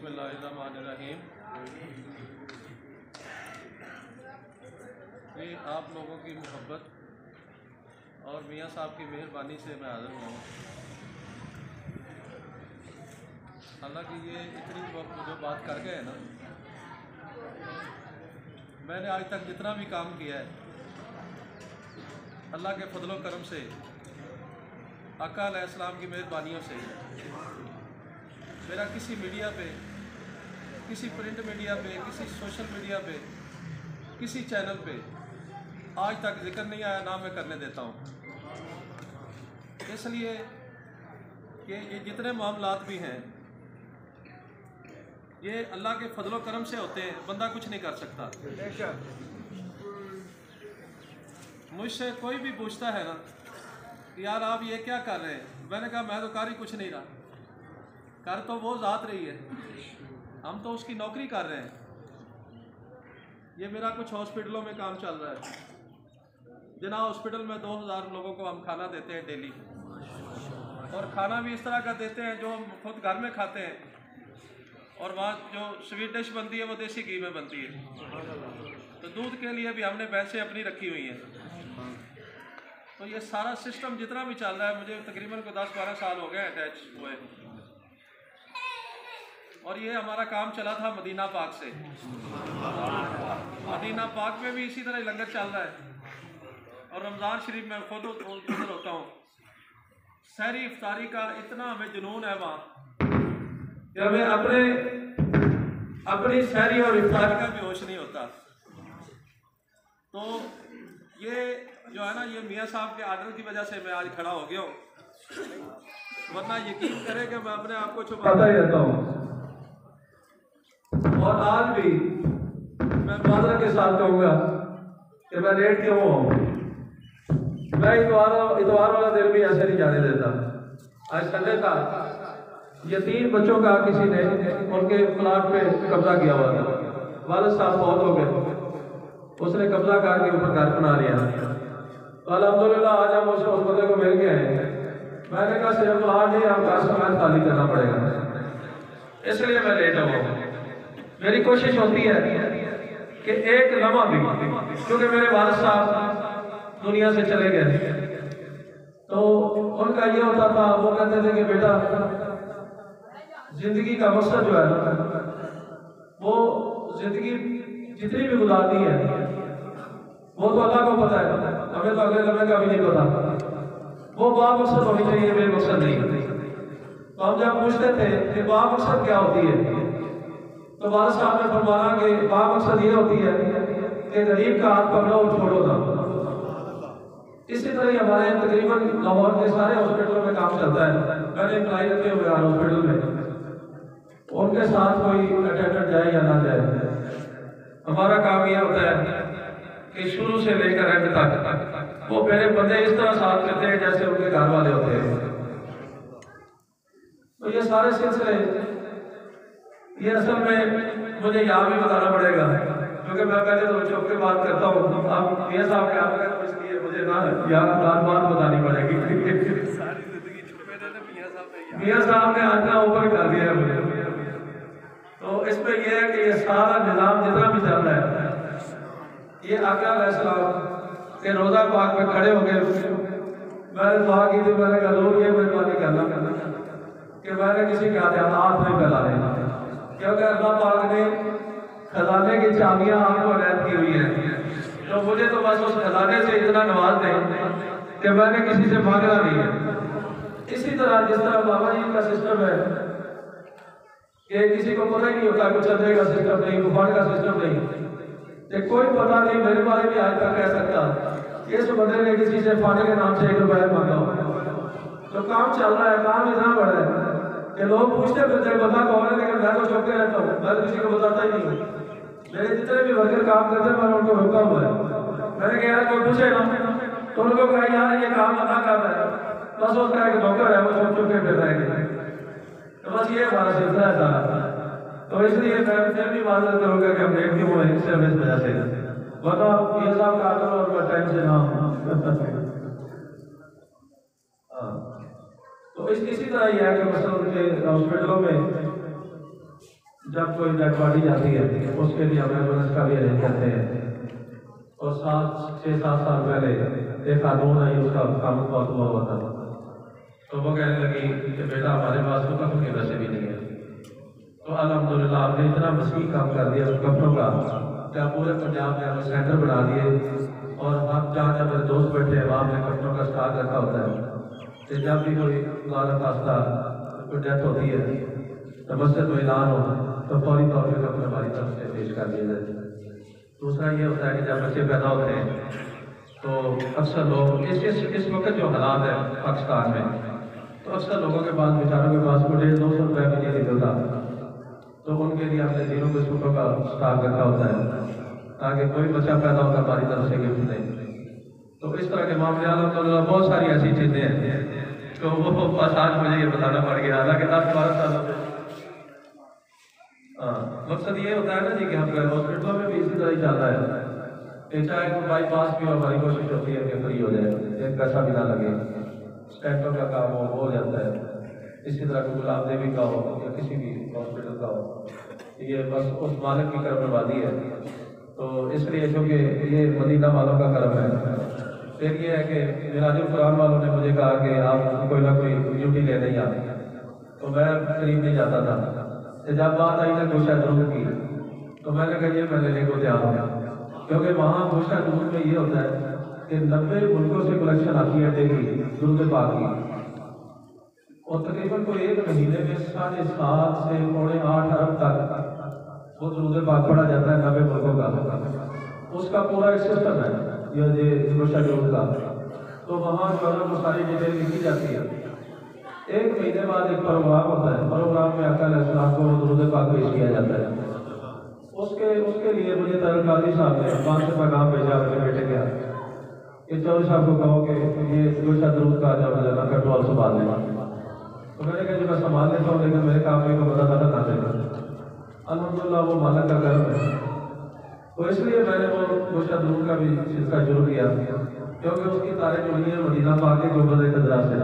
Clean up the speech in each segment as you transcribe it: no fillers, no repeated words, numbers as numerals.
बिस्मिल्लाहिर्रहमानिर्रहीम। ये आप लोगों की मोहब्बत और मियाँ साहब की मेहरबानी से मैं हाज़िर हुआ हूँ। हालांकि ये इतनी जो बात कर गए हैं ना, मैंने आज तक जितना भी काम किया है अल्लाह के फजलो करम से, आका अलैहिस्सलाम की मेहरबानियों से, मेरा किसी मीडिया पे, किसी प्रिंट मीडिया पे, किसी सोशल मीडिया पे, किसी चैनल पे आज तक जिक्र नहीं आया, ना मैं करने देता हूँ। इसलिए कि ये जितने मामलात भी हैं ये अल्लाह के फजलो करम से होते हैं, बंदा कुछ नहीं कर सकता। मुझसे कोई भी पूछता है ना कि यार आप ये क्या कर रहे हैं, मैंने कहा मैं तो कर ही कुछ नहीं रहा, कर तो वो ज़ात रही है, हम तो उसकी नौकरी कर रहे हैं। ये मेरा कुछ हॉस्पिटलों में काम चल रहा है। जना हॉस्पिटल में 2000 लोगों को हम खाना देते हैं डेली, और खाना भी इस तरह का देते हैं जो हम खुद घर में खाते हैं, और वहाँ जो स्वीट डिश बनती है वो देसी घी में बनती है। तो दूध के लिए भी हमने पैसे अपनी रखी हुई हैं। तो ये सारा सिस्टम जितना भी चल रहा है, मुझे तकरीबन को 10-12 साल हो गए अटैच हुए, और ये हमारा काम चला था मदीना पाक से। मदीना पाक में भी इसी तरह लंगर चल रहा है, और रमज़ान शरीफ में खुद उधर होता हूँ। सहरी इफ्तारी का इतना हमें जुनून है वहाँ कि हमें अपनी सहरी और इफ्तारी का भी होश नहीं होता। तो ये जो है ना, ये मियाँ साहब के आर्डर की वजह से मैं आज खड़ा हो गया हूँ, वरना यकीन करें कि मैं अपने आप को छुपाता ही रहता हूँ। और आज भी मैं माजरत के साथ कहूँगा कि मैं लेट क्यों हूँ। मैं इतवार वाला दिन भी ऐसे नहीं जाने देता। आज संडे था, यतीम बच्चों का किसी ने उनके प्लाट पे कब्जा किया हुआ था। वालिद साहब बहुत हो गए, उसने कब्जा करके ऊपर घर बना लिया। तो अल्हम्दुलिल्लाह आज हम उस बंदे को मिल गए हैं। मैंने कहा सिर्फ प्लाट नहीं, हम घर समाज खाली करना पड़ेगा, इसलिए मैं लेट हुआ। मेरी कोशिश होती है कि एक लम्हा भी, क्योंकि मेरे वालिद साहब दुनिया से चले गए, तो उनका ये होता था, वो कहते थे कि बेटा जिंदगी का मकसद जो है वो जिंदगी जितनी भी गुजारनी है वो तो अल्लाह को पता है, हमें तो अगले लम्हे का भी नहीं पता। वो बामकसद होनी चाहिए, बेमकसद नहीं। तो हम जब पूछते थे कि बामकसद क्या होती है, तो वालिद साहब ने फरमाया कि बामकसद ये होती है कि गरीब का हाथ पकड़ो और छोड़ो ना। इसी तरह हमारे तकरीबन लाहौर के सारे हॉस्पिटलों में काम चलता है। मैंने एम्प्लॉय रखे हुए हैं हॉस्पिटल में, उनके साथ कोई अटेंडेंट जाए या ना जाए, हमारा काम यह होता है कि शुरू से लेकर एंड तक वो मेरे बंदे इस तरह साथ करते हैं जैसे उनके घर वाले होते हैं। तो ये सारे सिलसिले, ये असल में मुझे यहाँ भी बताना पड़ेगा, क्योंकि मैं पहले तो चुप के बात करता हूँ। अब मियाँ साहब के आप तो इसलिए मुझे ना यहाँ बात बतानी पड़ेगी। मियाँ साहब ने आजना ऊपर कर दिया है मुझे। तो इसमें यह है कि ये सारा निज़ाम जितना भी चल रहा है, ये आका अलैहिस्सलाम के रोज़ा पाक में खड़े हो गए। मैंने दुआ की थी, मैंने कहा लोग ये मेहरबानी करना कि मैंने किसी के हाथ नहीं फैला लेना, क्योंकि अल्लाह पाक ने खजाने की चाबियां आपको अनायत की हुई है। तो मुझे तो बस उस खजाने से इतना नवाज दें कि मैंने किसी से मांगना नहीं है। इसी तरह जिस तरह बाबा जी का सिस्टम है कि किसी को पता ही नहीं होता, कुछ चलने का सिस्टम नहीं, गुफाड़ का सिस्टम नहीं, कोई पता नहीं। मेरे बारे में आज तक कह सकता इस बंदे ने किसी से फाड़े के नाम से 1 रुपया मांगा हो। तो काम चल रहा है, काम इतना बड़ा है कि लोग पूछते फिरते बंदा कौन है, लेकिन मैं तो चौंके रहता हूँ, मैं तो किसी को बताता ही नहीं हूँ। मेरे जितने भी वर्कर काम करते हैं मैंने उनको रोका हुआ है। मैंने कहा यार कोई पूछे ना, तो उनको कहा यार ये काम अदा कर रहा है, बस उसका एक नौकर है, वो चुप चुप के फिर रहेंगे। तो बस ये हमारा सिलसिला है सारा। तो इसलिए मैं फिर भी माजरत करूँगा कि हम लेट क्यों हुए इस वजह से, वरना ये साहब का आकर और मैं टाइम से ना। तो इसी तरह यह है कि मतलब उनके हॉस्पिटलों में जब कोई डेड बॉडी जाती है उसके लिए हम एम्बुलेंस का भी अरेंज करते हैं। और 6-7 साल पहले एक खातून आई, उसका काम बहुत हुआ था, तो वो कहने लगी कि बेटा हमारे पास तो कफन के पैसे भी नहीं है। तो अल्हम्दुलिल्लाह आपने इतना वसीह काम कर दिया कफनों का क्या पूरे पंजाब में हमें सेंटर बना दिए। और हम जहाँ जहाँ मेरे दोस्त बैठे हैं वहाँ हमने कफनों का स्टॉक रखा होता है कि जब भी कोई खुदा खास्ता कोई डेथ होती है तो मस्जिद में ऐलान हो तो फौरी तौर पर कफन हमारी तरफ से पेश कर दिया जाए। दूसरा ये होता है कि जब बच्चे पैदा होते हैं तो अक्सर लोग इस वक्त जो हालात है पाकिस्तान में, तो अक्सर लोगों के पास बेचारों के पास कोई 150-200 रुपये भी नहीं निकलता, तो उनके लिए हमने तीनों बिस्कुटों का स्टॉक रखा होता है ताकि कोई बच्चा पैदा होगा हमारी तरफ से गिफ्ट नहीं। तो इस तरह के मामले अल्हम्दुलिल्लाह बहुत सारी ऐसी चीज़ें हैं तो वो बस आज मुझे ये बताना पड़ गया। हालांकि 10-12 सालों से मकसद ये होता है ना जी कि हम हॉस्पिटलों में भी इसी तरह ही चलता है कि चाहे कोई बाईपास भी हो, हमारी कोशिश होती है कि फ्री हो जाए, एक पैसा भी ना लगे, स्टैंटों का काम हो जाता है। इसी तरह कोई गुलाब देवी का हो या किसी भी हॉस्पिटल का हो, ये बस उस मालिक की कर्म नवाजी है। तो इसलिए क्योंकि ये मदीना वालों का कर्म है। फिर ये है कि मिराजुल कुरान वालों ने मुझे कहा कि आप कोई ना कोई ड्यूटी ले नहीं आते, तो मैं करीब नहीं जाता था। जब बात आई ना गोशा दूर की तो मैंने कहा ये मैं लेने को तैयार हूँ, क्योंकि वहाँ गोशा दूर में ये होता है कि 90 मुल्कों से कलेक्शन आती है डेली दूध पाक की, और तकरीबन कोई एक महीने में 7.5 से 8 अरब तक वो दूध पाक पड़ा जाता है 90 मुल्कों का। उसका पूरा एक सिस्टम है ये गोशा दूध का। तो वहाँ जो है वो सारी डिटेल लिखी जाती है। एक महीने बाद एक प्रोग्राम होता है, प्रोग्राम में अकाल इस्लाम को दुरूद पाक पेश किया जाता है। उसके लिए मुझे तरह काजी साहब ने 5 से पैगाम भेजा अपने बेटे के कि चौधरी साहब को कहो कि ये गोशा दूध का जो है ना कंट्रोल संभाल लेना। तो मैंने कहा जी मैं संभाल लेता हूँ, लेकिन मेरे काम को पता था ना देगा। अल्हम्दुलिल्लाह वो मालिक का कर्म है। तो इसलिए मैंने वो गोशा दूध का भी सिलसिला शुरू किया, क्योंकि उसकी तारीफ जो है मदीना पाक के गुंबद खजरा से,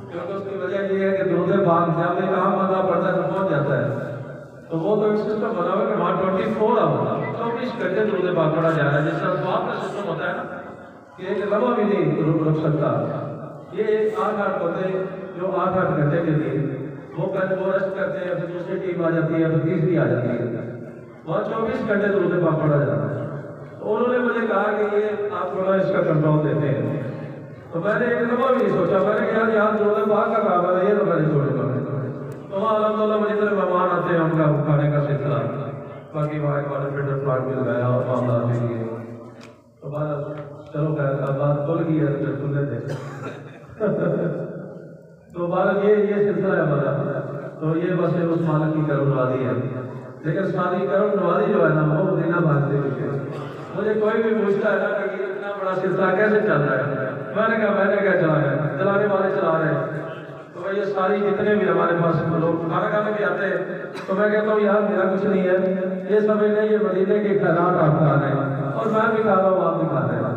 क्योंकि उसकी वजह ये है कि दूध पाक जब एक आम बंदा पड़ता है तो पहुँच जाता है। तो वो तो एक सिस्टम बना हुआ कि वहाँ 24 आवर 24 घंटे दूध पाक पड़ा जा रहा है। जिस तरह स्वाब का सिस्टम होता है ना कि एक लम्हा भी नहीं रुक सकता, ये 8-8 बंदे जो 8-8 घंटे के लिए वो रेस्ट करते हैं, फिर दूसरी टीम आ जाती है, फिर तीसरी आ जाती है, वहाँ 24 घंटे दूध पाक पड़ा जाता है। तो उन्होंने मुझे कहा कि ये आप थोड़ा इसका कंट्रोल देते हैं। तो मैंने एक लम्हा भी नहीं सोचा, मैंने कहा यार दूध पाक का काम है ये तो मैंने छोड़ूंगा। तो वहाँ अल्हम्दुलिल्लाह मुझे तरह मेहमान आते हैं, उनका खाने का सिलसिला, बाकी वहाँ एक वाटर फिल्टर प्लांट मिल गया और मामला मिल गया। तो चलो खैर बात खुल गई है तो खुले थे तो बालक ये सिलसिला है हमारा। तो ये बस उस मालिक की कर्म नवाजी है, लेकिन सारी कर्म नवाजी जो है ना वो मदीना भाग से हुई है। मुझे कोई भी पूछता है ना कि ये इतना बड़ा सिलसिला कैसे चल रहा है, मैंने क्या चलाने वाले चला रहे हैं। तो ये सारी जितने भी हमारे पास लोग खाना खाने भी आते हैं, तो मैं कहता हूँ यार मेरा कुछ नहीं है, ये समझ लें ये मदीने के खैरात आप खा रहे हैं और मैं भी खा रहा हूँ, आप भी खा रहे हैं।